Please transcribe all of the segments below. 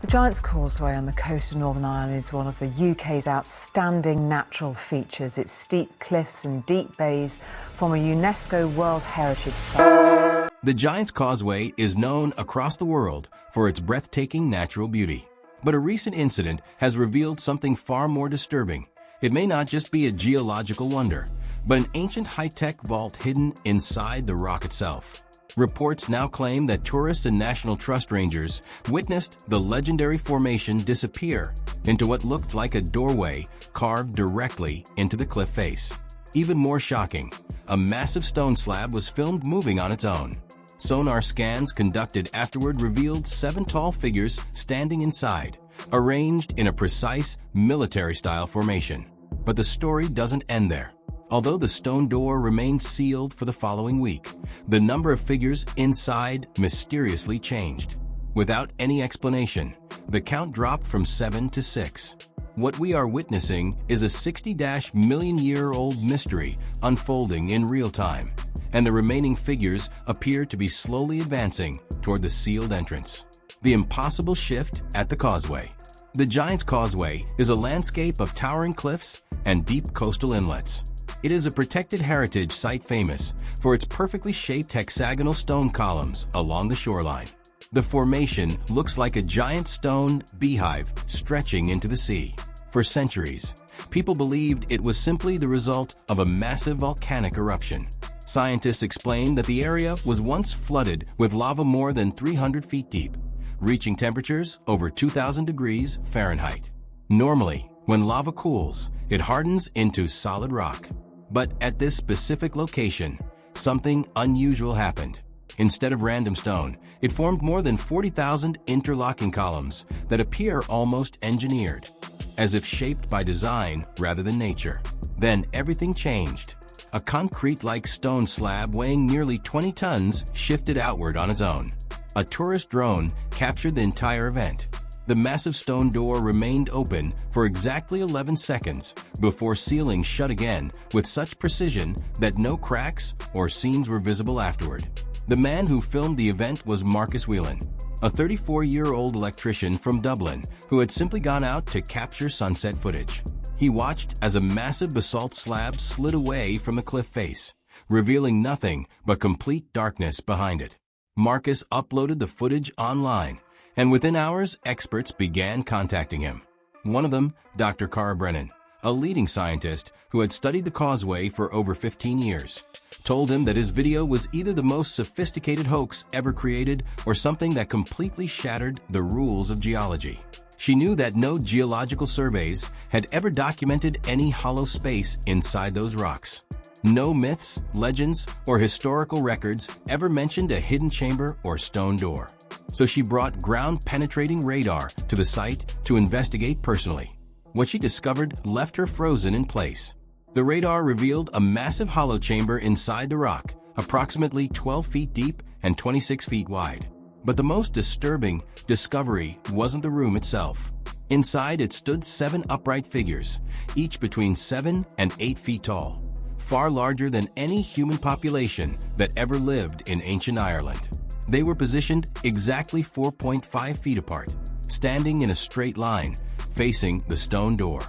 The Giant's Causeway on the coast of Northern Ireland is one of the UK's outstanding natural features. Its steep cliffs and deep bays form a UNESCO World Heritage Site. The Giant's Causeway is known across the world for its breathtaking natural beauty. But a recent incident has revealed something far more disturbing. It may not just be a geological wonder, but an ancient high-tech vault hidden inside the rock itself. Reports now claim that tourists and National Trust rangers witnessed the legendary formation disappear into what looked like a doorway carved directly into the cliff face. Even more shocking, a massive stone slab was filmed moving on its own. Sonar scans conducted afterward revealed 7 tall figures standing inside, arranged in a precise military-style formation. But the story doesn't end there. Although the stone door remained sealed for the following week, the number of figures inside mysteriously changed. Without any explanation, the count dropped from 7 to 6. What we are witnessing is a 60-million-year-old mystery unfolding in real time, and the remaining figures appear to be slowly advancing toward the sealed entrance. The impossible shift at the Causeway. The Giant's Causeway is a landscape of towering cliffs and deep coastal inlets. It is a protected heritage site famous for its perfectly shaped hexagonal stone columns along the shoreline. The formation looks like a giant stone beehive stretching into the sea. For centuries, people believed it was simply the result of a massive volcanic eruption. Scientists explained that the area was once flooded with lava more than 300 feet deep, reaching temperatures over 2,000 degrees Fahrenheit. Normally, when lava cools, it hardens into solid rock. But at this specific location, something unusual happened. Instead of random stone, it formed more than 40,000 interlocking columns that appear almost engineered, as if shaped by design rather than nature. Then everything changed. A concrete-like stone slab weighing nearly 20 tons shifted outward on its own. A tourist drone captured the entire event. The massive stone door remained open for exactly 11 seconds before sealing shut again with such precision that no cracks or seams were visible afterward. The man who filmed the event was Marcus Whelan, a 34-year-old electrician from Dublin who had simply gone out to capture sunset footage. He watched as a massive basalt slab slid away from the cliff face, revealing nothing but complete darkness behind it. Marcus uploaded the footage online, and within hours, experts began contacting him. One of them, Dr. Cara Brennan, a leading scientist who had studied the Causeway for over 15 years, told him that his video was either the most sophisticated hoax ever created or something that completely shattered the rules of geology. She knew that no geological surveys had ever documented any hollow space inside those rocks. No myths, legends, or historical records ever mentioned a hidden chamber or stone door. So she brought ground-penetrating radar to the site to investigate personally. What she discovered left her frozen in place. The radar revealed a massive hollow chamber inside the rock, approximately 12 feet deep and 26 feet wide. But the most disturbing discovery wasn't the room itself. Inside it stood 7 upright figures, each between 7 and 8 feet tall, far larger than any human population that ever lived in ancient Ireland. They were positioned exactly 4.5 feet apart, standing in a straight line, facing the stone door.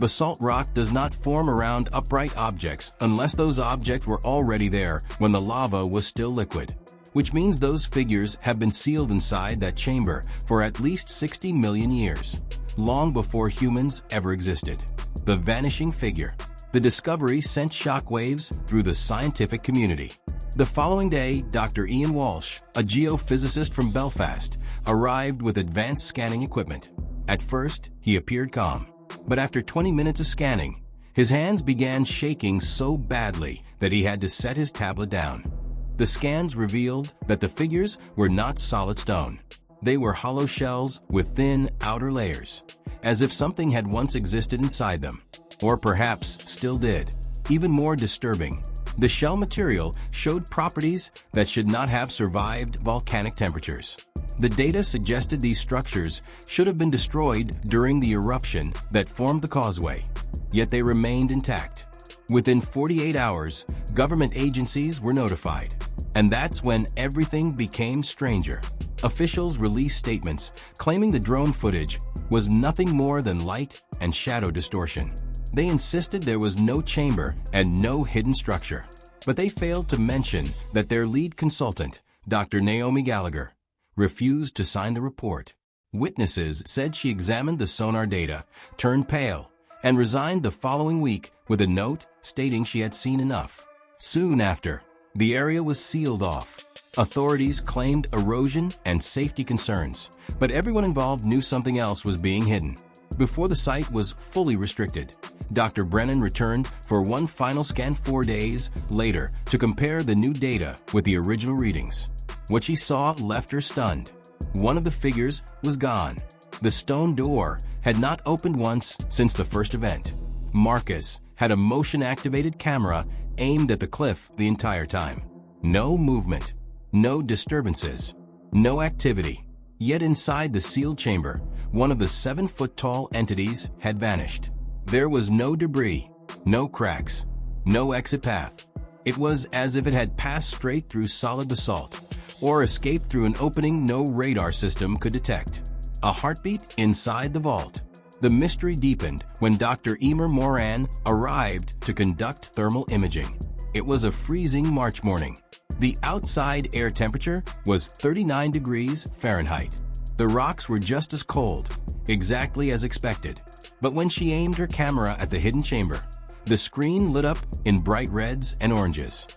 Basalt rock does not form around upright objects unless those objects were already there when the lava was still liquid, which means those figures have been sealed inside that chamber for at least 60 million years, long before humans ever existed. The vanishing figure. The discovery sent shockwaves through the scientific community. The following day, Dr. Ian Walsh, a geophysicist from Belfast, arrived with advanced scanning equipment. At first, he appeared calm, but after 20 minutes of scanning, his hands began shaking so badly that he had to set his tablet down. The scans revealed that the figures were not solid stone. They were hollow shells with thin outer layers, as if something had once existed inside them, or perhaps still did. Even more disturbing, the shell material showed properties that should not have survived volcanic temperatures. The data suggested these structures should have been destroyed during the eruption that formed the Causeway, yet they remained intact. Within 48 hours, government agencies were notified, And that's when everything became stranger. Officials released statements claiming the drone footage was nothing more than light and shadow distortion. They insisted there was no chamber and no hidden structure. But they failed to mention that their lead consultant, Dr. Naomi Gallagher, refused to sign the report. Witnesses said she examined the sonar data, turned pale, and resigned the following week with a note stating she had seen enough. Soon after, the area was sealed off. Authorities claimed erosion and safety concerns, but everyone involved knew something else was being hidden. Before the site was fully restricted, Dr. Brennan returned for one final scan 4 days later to compare the new data with the original readings. What she saw left her stunned. One of the figures was gone. The stone door had not opened once since the first event. Marcus had a motion-activated camera aimed at the cliff the entire time. No movement, no disturbances, no activity. Yet inside the sealed chamber, one of the 7-foot-tall entities had vanished. There was no debris, no cracks, no exit path. It was as if it had passed straight through solid basalt, or escaped through an opening no radar system could detect. A heartbeat inside the vault. The mystery deepened when Dr. Emer Moran arrived to conduct thermal imaging. It was a freezing March morning. The outside air temperature was 39 degrees Fahrenheit. The rocks were just as cold, exactly as expected. But when she aimed her camera at the hidden chamber, the screen lit up in bright reds and oranges.